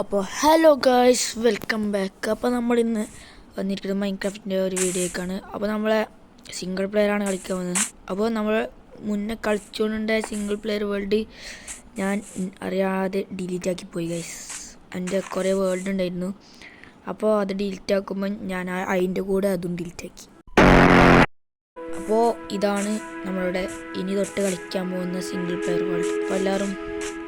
അപ്പോൾ hello guys, welcome back. അപ്പോൾ നമ്മളിന്ന് വന്നിരിക്കുന്നത് മൈൻക്രാഫ്റ്റിൻ്റെ ഒരു വീഡിയോക്കാണ്. അപ്പോൾ നമ്മളെ സിംഗിൾ പ്ലെയറാണ് കളിക്കാൻ വന്നത്. അപ്പോൾ നമ്മൾ മുന്നേ കളിച്ചുകൊണ്ടുണ്ടായ സിംഗിൾ പ്ലെയർ വേൾഡ് ഞാൻ അറിയാതെ ഡിലീറ്റ് ആക്കിപ്പോയി ഗൈസ്. എൻ്റെ കുറേ വേൾഡ് ഉണ്ടായിരുന്നു. അപ്പോൾ അത് ഡിലീറ്റ് ആക്കുമ്പോൾ ഞാൻ അതിൻ്റെ കൂടെ അതും ഡിലീറ്റ് ആക്കി. അപ്പോൾ ഇതാണ് നമ്മളുടെ ഇനി തൊട്ട് കളിക്കാൻ പോകുന്ന സിംഗിൾ പ്ലെയർ വേൾഡ്. അപ്പോൾ എല്ലാവരും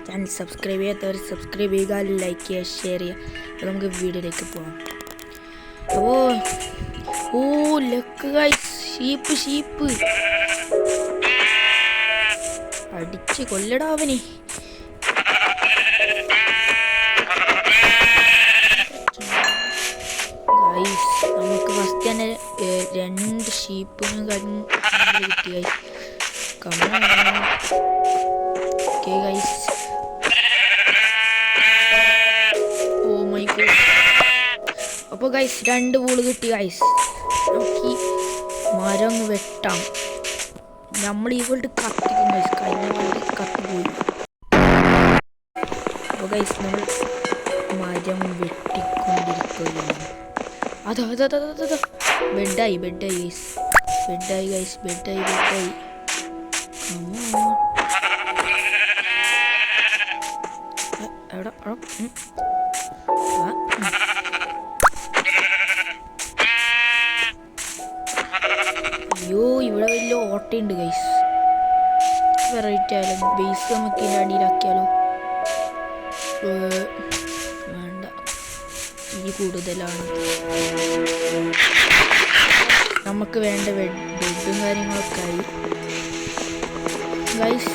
ചാനൽ സബ്സ്ക്രൈബ് ചെയ്യാത്തവർ സബ്സ്ക്രൈബ് ചെയ്യുക, ലൈക്ക് ചെയ്യുക, ഷെയർ ചെയ്യുക. അപ്പോൾ നമുക്ക് വീഡിയോയിലേക്ക് പോകാം. അപ്പോൾ ലക്ക് ഗൈസ്, ഷീപ്പ് അടിച്ച് കൊല്ലടാ അവനെ. ഗൈസ് നമുക്ക് ഫസ്റ്റ് തന്നെ 2 ഷീപ്പിനും കിട്ടി guys. Okay guys, oh my god. അപ്പോൾ ഗൈസ് 2 ബോൾ കിട്ടി ഗൈസ്. നമുക്ക് ഈ മരം അങ്ങ് വെട്ടാം. നമ്മൾ ഈ വേൾഡ് കത്തിക്കും ഗൈസ്, കഴിഞ്ഞ വേൾഡ് കത്തിപ്പോയി. അപ്പോൾ ഗൈസ് നമ്മൾ മരം വെട്ടിക്കൊണ്ടിരിക്കുകയാണ്. അതാ ബെഡായി ഗൈസ്, ബെഡായി. അയ്യോ, ഇവിടെ വലിയ ഓട്ടയുണ്ട് ഗൈസ്. വെറൈറ്റി ആയാലും ബേസ് നമുക്ക് ഇതിൻ്റെ അടിയിലാക്കിയാലോ? വേണ്ട, ഇനി കൂടുതലാണ്. നമുക്ക് വേണ്ട ബെഡും കാര്യങ്ങളൊക്കെ ആയി ഗൈസ്.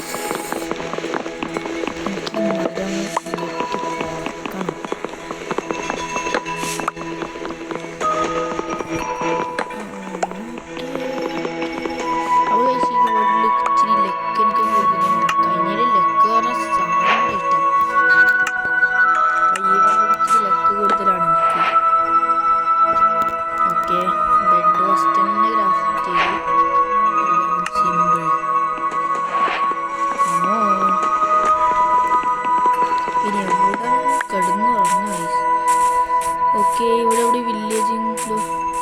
ഇവിടെ വില്ലേജ്.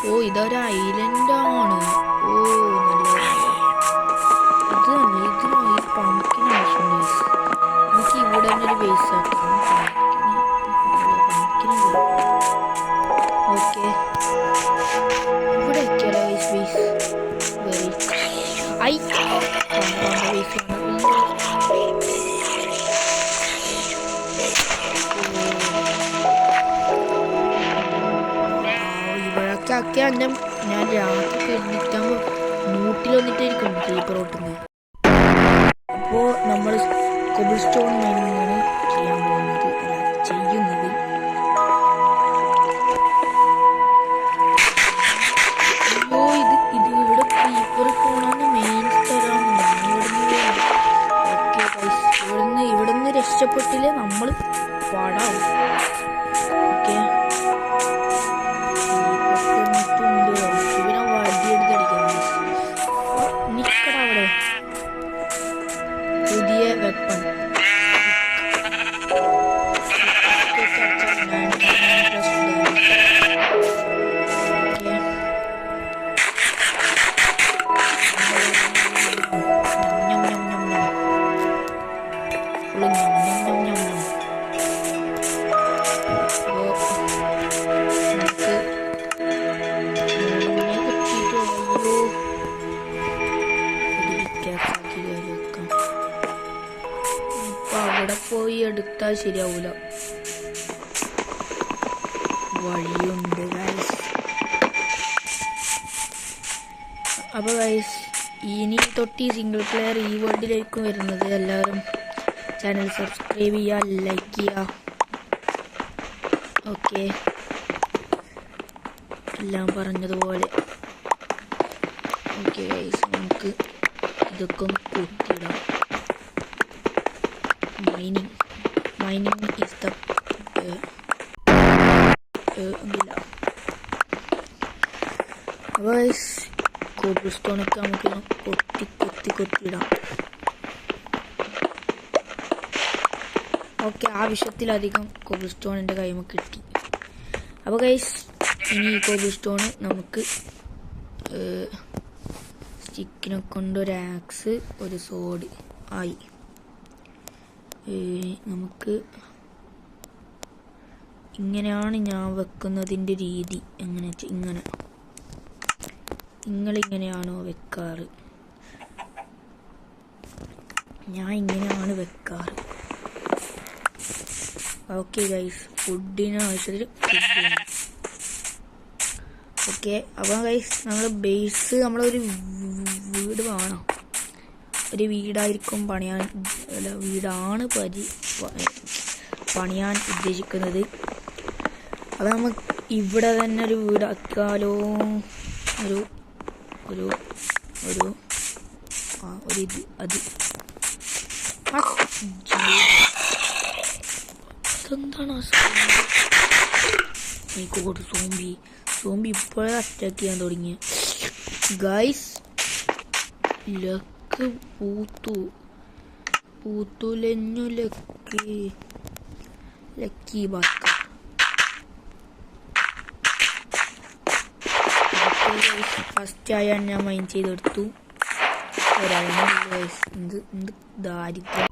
ഓ, ഇതൊരു ഐലൻഡാണ്. ഓ നല്ല ഇതിന് പമ്പിന് ആവശ്യമുണ്ട്. നമുക്ക് ഇവിടെ തന്നെ ഒരു ബേസ് ആക്കാം. ഓക്കെ, ഇവിടെ വയ്ക്കാലോ ബേസ്. ഇവിടൊക്കെ ഞാൻ രാത്രി എണ്ണിട്ടാകുമ്പോൾ 100 വന്നിട്ടായിരിക്കും ക്രീപ്പർ ഓട്ടുന്നത്. അപ്പോൾ നമ്മൾ കോബിൾ സ്റ്റോൺ മൈനിങ്ങാണ് ചെയ്യാൻ പോകുന്നത്, ചെയ്യുന്നത്. അപ്പോൾ ഇത് ഇവിടെ ക്രീപ്പർ പോകണമെന്ന് മെയിൻ സ്ഥലമാണ്. ഇവിടുന്ന് രക്ഷപ്പെട്ടില്ലേ നമ്മൾ പാടാവും. ഓക്കെ, പുതിയ വെപ്പൺ അവിടെ പോയി എടുത്താൽ ശരിയാവൂല. വഴിയുണ്ട് ഗൈസ്. അപ്പോൾ ഗൈസ് ഇനി തൊട്ട് സിംഗിൾ പ്ലെയർ ഈ വേൾഡിലേക്കും വരുന്നത്. എല്ലാവരും ചാനൽ സബ്സ്ക്രൈബ് ചെയ്യുക, ലൈക്ക് ചെയ്യുക. ഓക്കെ, എല്ലാം പറഞ്ഞതുപോലെ. ഓക്കെ ഗൈസ്, നമുക്ക് ഇതൊക്കെ ഒന്ന് കൂട്ടിയിടാം. Mining is the കോബിൾ സ്റ്റോണൊക്കെ നമുക്ക് കൊത്തിയിടാം. ഓക്കെ, ആവശ്യത്തിലധികം കോബിൾ സ്റ്റോൺ എൻ്റെ കൈമ കിട്ടി. അപ്പോൾ ഗൈസ്, ഇനി ഈ കോബിൾ സ്റ്റോണ് നമുക്ക് സ്റ്റിക്കിനെ കൊണ്ട് ഒരു ആക്സ്, ഒരു സോഡ് ആയി. നമുക്ക് ഇങ്ങനെയാണ് ഞാൻ വെക്കുന്നതിൻ്റെ രീതി. എങ്ങനെ വെച്ചാൽ ഇങ്ങനെ, നിങ്ങളിങ്ങനെയാണോ വെക്കാറ്? ഞാൻ ഇങ്ങനെയാണ് വെക്കാറ്. ഓക്കെ ഗൈസ്, ഫുഡിന് ആവശ്യത്തിൽ ഓക്കെ. അപ്പോൾ ഗൈസ്, നമ്മൾ ബേസ് നമ്മളൊരു വീട് വേണം. ഒരു വീടായിരിക്കും വീടാണ് പണിയാൻ ഉദ്ദേശിക്കുന്നത്. അപ്പോൾ നമുക്ക് ഇവിടെ തന്നെ ഒരു വീടാക്കാലോ. ഒരു ഒരു ഒരു ഇത് അത് അതെന്താണ് സോംബി ഇപ്പോഴേ അറ്റാക്ക് ചെയ്യാൻ തുടങ്ങിയ. ഗൈസ്, ലക്ക് പൂത്തുലഞ്ഞു ലക്കി ബാക്ക. ഫസ്റ്റ് ആയാൽ ഞാൻ മൈൻഡ് ചെയ്തെടുത്തു. ദാരിദ്ര്യം.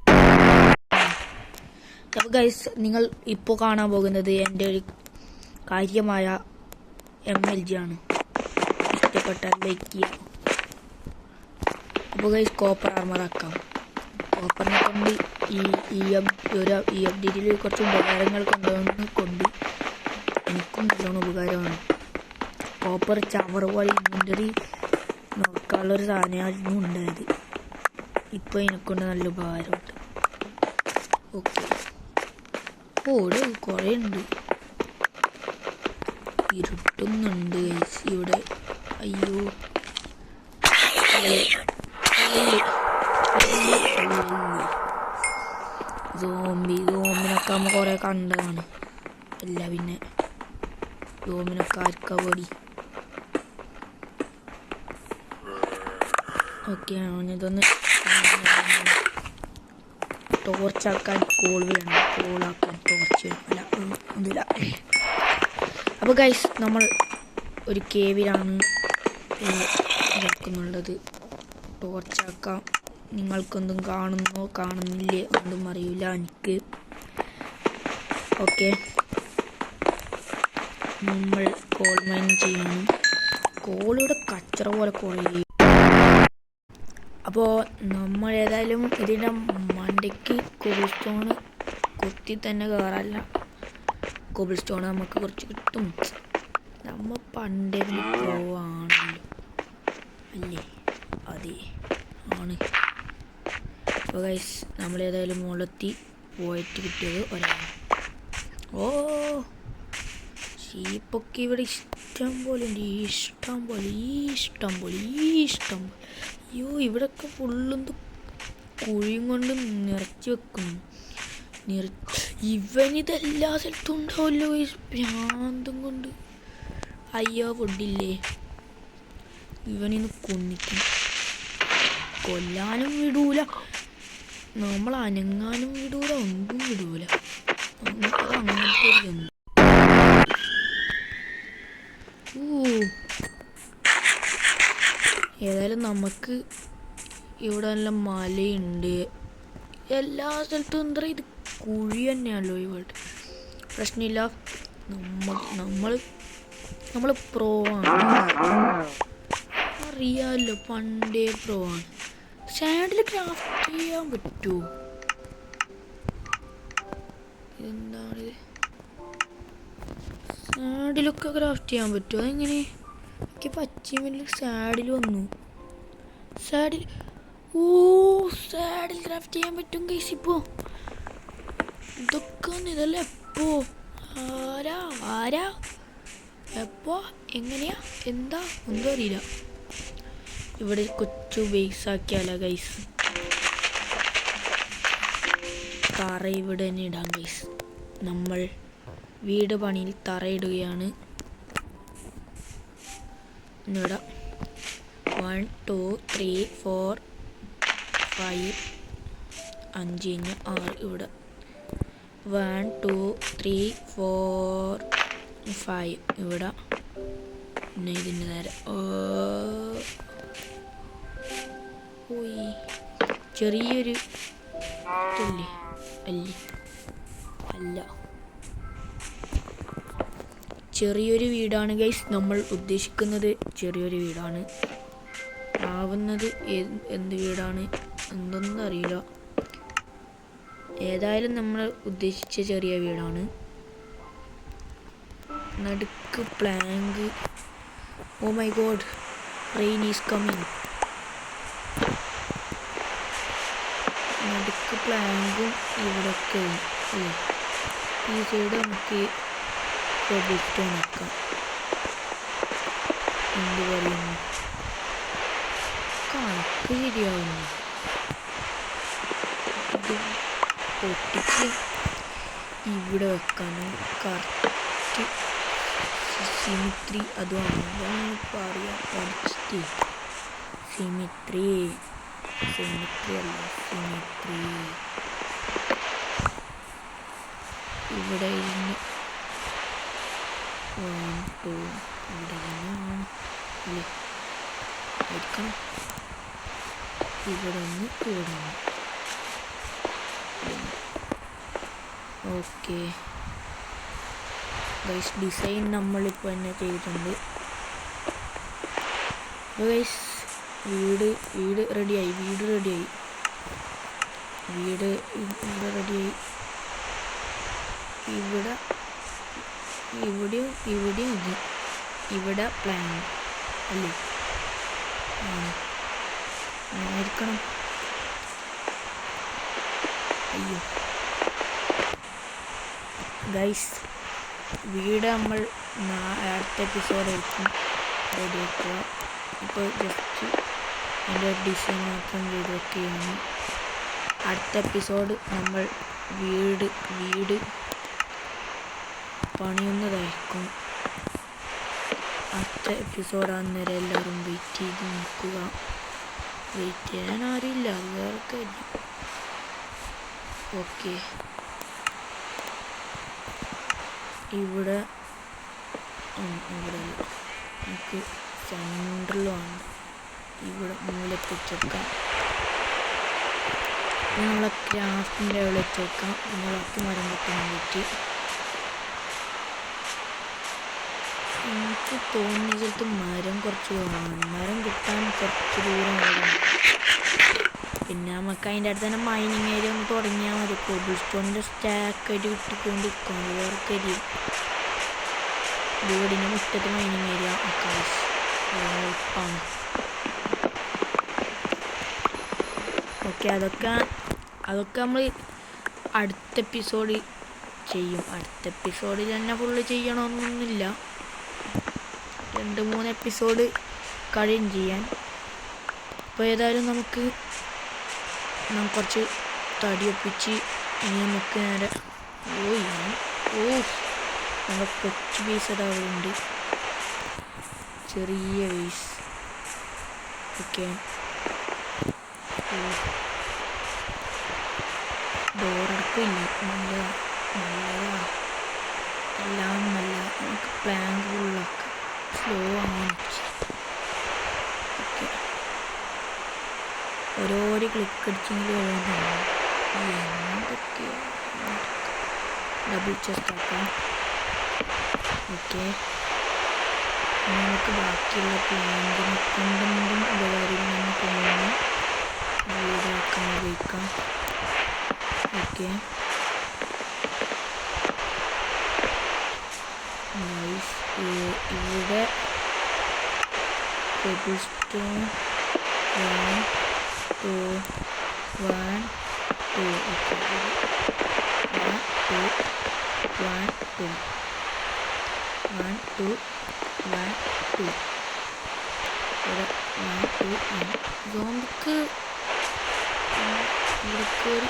അപ്പോൾ ഗൈസ്, നിങ്ങൾ ഇപ്പോൾ കാണാൻ പോകുന്നത് എൻ്റെ ഒരു കാര്യമായ MLG ആണ്. ഇഷ്ടപ്പെട്ടാൽ ലൈക്ക് ചെയ്യാം. അപ്പോൾ ഗൈസ്, കോപ്പർ ആർമറാക്കാം. കോപ്പറിനെ കൊണ്ട് ഈ അപ്ഡേറ്റിൽ കുറച്ച് ഉപകാരങ്ങൾ കൊണ്ട് എനിക്കും നല്ലോണം ഉപകാരമാണ്. കോപ്പർ ചവർ പോലെ ഇൻവെൻ്ററി നോക്കാനുള്ളൊരു സാധനമായിരുന്നു ഉണ്ടായത്. ഇപ്പോൾ എനിക്കൊണ്ട് നല്ല ഉപകാരമുണ്ട്. ഓക്കെ, ഇവിടെ കുറേ ഉണ്ട്. ഇരുട്ടുന്നുണ്ട് ഇവിടെ. അയ്യോ, സോംബിനൊക്കെ നമ്മൾ കുറേ കണ്ടതാണ്. അല്ല പിന്നെ സോംബിനൊക്കെ ആർക്കാ പേടി. ഓക്കെ, ഇതൊന്ന് ടോർച്ചാക്കാൻ കോൾ വേണം. കോളാക്കാൻ ടോർച്ച് അല്ല ഒന്നുമില്ല. അപ്പോൾ ഗൈസ്, നമ്മൾ ഒരു കേവിലാണ് ഇറക്കുന്നുള്ളത്. ടോർച്ചാക്കാം. നിങ്ങൾക്കൊന്നും കാണുന്നില്ലേ ഒന്നും അറിയില്ല എനിക്ക്. ഓക്കെ, നമ്മൾ കോൾ മൈൻ ചെയ്യണം. കോളിയുടെ കച്ചറ പോലെ കുറേ. അപ്പോൾ നമ്മൾ ഏതായാലും ഇതിൻ്റെ മണ്ടയ്ക്ക് കോബിൾ സ്റ്റോൺ കൊത്തി തന്നെ കയറാല്ല. കോബിൾ സ്റ്റോൺ നമുക്ക് കുറച്ച് കിട്ടും. നമ്മൾ പണ്ടേ പോവാണല്ലോ അല്ലേ? അതെ ആണ്. അപ്പോൾ ഗൈസ്, നമ്മളേതായാലും മുളത്തി പോയിട്ട് കിട്ടിയത് ഒരാളാണ്. ഓ, ഷീപ്പൊക്കെ ഇവിടെ ഇഷ്ടം പോലെ ഉണ്ട്. ഇഷ്ടം പോലെ. അയ്യോ, ഇവിടെയൊക്കെ ഫുള്ളൊന്ന് കുഴിയും കൊണ്ട് നിറച്ച് വെക്കുന്നു. ഇവനിതെല്ലാ സ്ഥലത്തും ഉണ്ടാവുമല്ലോ ഈ ഭ്രാന്തം കൊണ്ട്. അയ്യോ, ഫുഡില്ലേ? ഇവനിന്ന് കൊല്ലാനും വിടൂല, നമ്മൾ അനങ്ങാനും വിടൂല, ഒന്നും വിടൂല. നമുക്കത് അങ്ങനത്തെ ഒരു ഗന്ധം. ഏതായാലും നമുക്ക് ഇവിടെ നല്ല മലയുണ്ട്. എല്ലാ സ്ഥലത്തും എന്താ ഇത് കുഴി തന്നെയാണല്ലോ ഇവിടെ. പ്രശ്നമില്ല, നമ്മൾ പ്രോ ആണ്, അറിയാമല്ലോ, പണ്ടേ പ്രോ ആണ്. സാഡിൽ ക്രാഫ്റ്റ് ചെയ്യാൻ പറ്റുമോ? എന്താണിത്? സാഡിലൊക്കെ ക്രാഫ്റ്റ് ചെയ്യാൻ പറ്റുമോ? അതെങ്ങനെ? എനിക്ക് പച്ചമില്ല സാഡിൽ വന്നു. സാഡിൽ ക്രാഫ്റ്റ് ചെയ്യാൻ പറ്റും ഗൈസ്. ഇപ്പോൾ ഇതൊക്കെ ഇതല്ല. ആരാ എപ്പോ എങ്ങനെയാ എന്താ ഒന്നും അറിയില്ല. ഇവിടെ കൊച്ചു ബേസ് ആക്കിയാലോ ഗൈസ്? തറ ഇവിടെ തന്നെ ഇടാം ഗൈസ്. നമ്മൾ വീട് പണിയിൽ തറയിടുകയാണ്. ഇവിടെ 1 2 3 4 5 5 6 ഇവിടെ 1 2 3 4 5 ഇവിടെ പിന്നെ ഇതിൻ്റെ നേരെ ചെറിയൊരു ഇതല്ലേ അല്ല ചെറിയൊരു വീടാണ് ഗൈസ്. നമ്മൾ ഉദ്ദേശിക്കുന്നത് ചെറിയൊരു വീടാണ്. ആവുന്നത് എന്ത് വീടാണ് എന്തൊന്നും അറിയില്ല. ഏതായാലും നമ്മൾ ഉദ്ദേശിച്ച ചെറിയ വീടാണ്. നടുക്ക് plank. Oh my god, rain is coming. നടുക്ക് പ്ലാങ്കും ഇവിടെയൊക്കെ ഈ സൈഡ് നമുക്ക് കോബിൾസ്റ്റോൺ വെക്കാം. എന്ത് പറയുന്നു, കണക്ക് ശരിയാവുന്നു. ഇത് പൊട്ടിച്ച് ഇവിടെ വെക്കാനും കറക്റ്റ് സിമിത്രി അതുമാണ് പറയാം. പഠിച്ചിട്ട് സിമിത്രി അല്ല സിമിത്രി. ഇവിടെ ഇരുന്ന് 1 2 ഇവിടെ തന്നെയാണ് ആയിരിക്കണം. ഇവിടെ നിന്ന് ഇവിടെ ഓക്കെ ഗൈസ്. ഡിസൈൻ നമ്മളിപ്പോൾ തന്നെ ചെയ്തിട്ടുണ്ട്. ഗൈസ് വീട് റെഡിയായി. ഇവിടെ റെഡിയായി. ഇവിടെയും ഇവിടെ പ്ലാൻ അല്ലേ ആയിരിക്കണം. അയ്യോ ഗൈസ്, വീട് നമ്മൾ അടുത്ത എപ്പിസോഡായിരിക്കും റെഡിയാക്കുക. ഇപ്പോൾ ജസ്റ്റ് അതിൻ്റെ ഡിസൈൻ മാത്രം ചെയ്ത് വെക്കുകയാണ്. അടുത്ത എപ്പിസോഡ് നമ്മൾ വീട് പണിയുന്നതായിരിക്കും. അടുത്ത എപ്പിസോഡാകുന്നേരം എല്ലാവരും വെയിറ്റ് ചെയ്ത് നിൽക്കുക. വെയിറ്റ് ചെയ്യാൻ ആരുമില്ല, അത് വേറെ കാര്യം. ഓക്കെ, ഇവിടെ നമുക്ക് സെൻട്രലാണ്. ഇവിടെ മൂലത്ത് വെച്ചേക്കാം. നമ്മളെ ക്രാഫ്റ്റിൻ്റെ അവിടെ വെച്ചേക്കാം. പിന്നെ ബാക്കി മരം കിട്ടാൻ വേണ്ടി എനിക്ക് തോന്നുന്ന സ്ഥലത്ത് മരം കുറച്ച് കുറവാണ്. മരം കിട്ടാൻ കുറച്ച് ദൂരം വേണം. പിന്നെ നമുക്ക് അതിൻ്റെ അടുത്ത് തന്നെ മൈനിങ് ഏരിയ ഒന്ന് തുടങ്ങിയാൽ മതി. കോബിൾ സ്റ്റോണിൻ്റെ സ്റ്റാക്കായിട്ട് കിട്ടിക്കൊണ്ടിരിക്കും. വേറെ കാര്യം വീടിൻ്റെ മുറ്റത്ത് മൈനിങ് ഏരിയ എളുപ്പമാണ്. ഓക്കെ, അതൊക്കെ നമ്മൾ അടുത്ത എപ്പിസോഡിൽ ചെയ്യും. അടുത്ത എപ്പിസോഡിൽ തന്നെ ഫുള്ള് ചെയ്യണമെന്നൊന്നുമില്ല. 2-3 എപ്പിസോഡ് കഴിയും ചെയ്യാൻ. അപ്പോൾ ഏതായാലും നമുക്ക് കുറച്ച് തടി ഒപ്പിച്ച് ഇനി നമുക്ക് നേരെ നമ്മുടെ കൊച്ചു പീസ് അതാവുന്നുണ്ട്. ചെറിയ പീസ്. ഓക്കെ, ഡോറടക്കില്ല. നല്ലതാണ് എല്ലാം നല്ല. നമുക്ക് പ്ലാങ്ക് ഫുള്ളാക്കാം. സ്ലോ അങ്ങനെ ഓക്കെ. ഓരോരോ ക്ലിക്ക് അടിച്ചെങ്കിൽ എന്തൊക്കെ ഡബിൾ ചെസ്റ്റ് ആക്കാം. ഓക്കെ, നമുക്ക് ബാക്കിയുള്ള പ്ലാന്റിനെ കൊണ്ടും ഉപകാരമില്ലെന്ന് തോന്നുന്നു. വീടാക്കാൻ ഉപയോഗിക്കാം. ഓക്കെ, ഇവിടെ കോബിൾ സ്റ്റോൺ 1 2 1 2 ഓക്കെ 1 2 1 2 1 2 1 2 ഇവിടെ 1 2 1. സോംബിക്ക് ഇവിടെ കയറി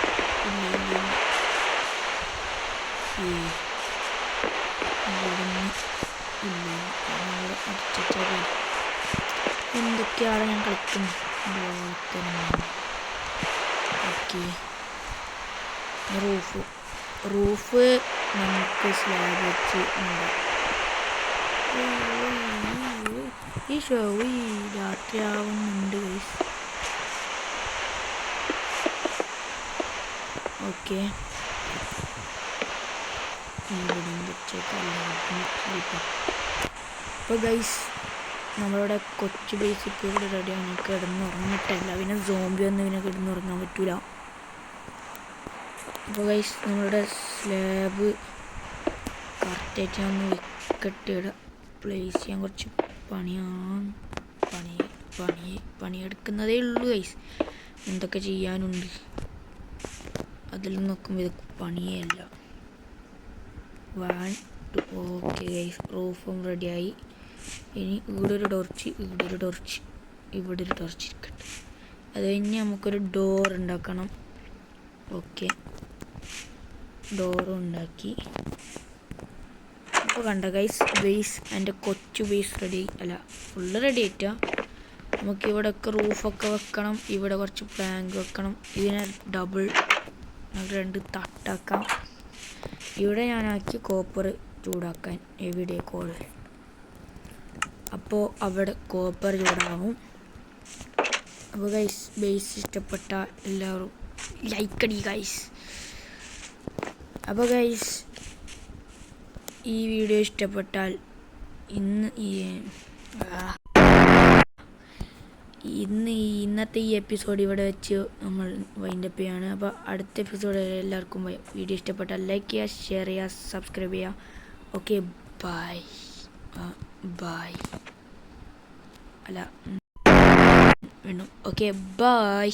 എന്തൊക്കെയാണ് ഞാൻ കളിക്കുന്നത്. ഓക്കെ, റൂഫ് റൂഫ് നമുക്ക് സ്ലാബ് വെച്ച് ഉണ്ട്. ഈ ഷോ ഈ രാത്രിയാവുന്നുണ്ട് ഗൈസ്. ഓക്കെ, അപ്പോൾ ഗൈസ് നമ്മളുടെ കൊച്ചു ബേസ് ഇപ്പോൾ ഇവിടെ റെഡിയാണ്. കിടന്നുറങ്ങിയിട്ടല്ല, പിന്നെ സോംബി ഒന്നും പിന്നെ കിടന്നുറങ്ങാൻ പറ്റൂല. അപ്പോൾ ഗൈസ് നമ്മളുടെ സ്ലാബ് കറക്റ്റായിട്ട് ഞാൻ ഒന്ന് വെക്കട്ടെ. പ്ലേസ് ചെയ്യാൻ കുറച്ച് പണിയാണ്. പണിയെടുക്കുന്നതേ ഉള്ളൂ ഗൈസ്. എന്തൊക്കെ ചെയ്യാനുണ്ട് അതിൽ നോക്കുമ്പോൾ ഇത് പണിയേ അല്ല. ഓക്കെ ഗൈസ്, റൂഫും റെഡിയായി. ഇനി ഇവിടെ ഒരു ടോർച്ച്, ഇവിടെ ഒരു ടോർച്ച് ഇരിക്കട്ടെ. അത് കഴിഞ്ഞ് നമുക്കൊരു ഡോർ ഉണ്ടാക്കണം. ഓക്കെ, ഡോറും ഉണ്ടാക്കി. അപ്പോൾ കണ്ട ഗൈസ്, ബേസ് എൻ്റെ കൊച്ചു ബേസ് റെഡി അല്ല, ഫുള്ള് റെഡി ആയിട്ടാ. നമുക്കിവിടെയൊക്കെ റൂഫൊക്കെ വെക്കണം. ഇവിടെ കുറച്ച് പ്ലാങ്ക് വെക്കണം. ഇതിനെ ഡബിൾ 2 തട്ടാക്കാം. ഇവിടെ ഞാനാക്കി കോപ്പർ ചൂടാക്കാൻ എവിടെ കോള്. അപ്പോൾ അവിടെ കോപ്പർ ചൂടാവും. അപ്പോൾ ഗൈസ് ബേസ് ഇഷ്ടപ്പെട്ട എല്ലാവരും ലൈക്ക് അടി ഗൈസ്. അപ്പോൾ ഗൈസ് ഈ വീഡിയോ ഇഷ്ടപ്പെട്ടാൽ ഇന്നത്തെ ഈ എപ്പിസോഡ് ഇവിടെ വെച്ച് നമ്മൾ വൈൻഡപ്പ് ചെയ്യാണ്. അപ്പോൾ അടുത്ത എപ്പിസോഡ് എല്ലാവർക്കും വീഡിയോ ഇഷ്ടപ്പെട്ടാൽ ലൈക്ക് ചെയ്യുക, ഷെയർ ചെയ്യുക, സബ്സ്ക്രൈബ് ചെയ്യുക. ഓക്കെ, ബൈ അല്ല വേണം. Okay, by.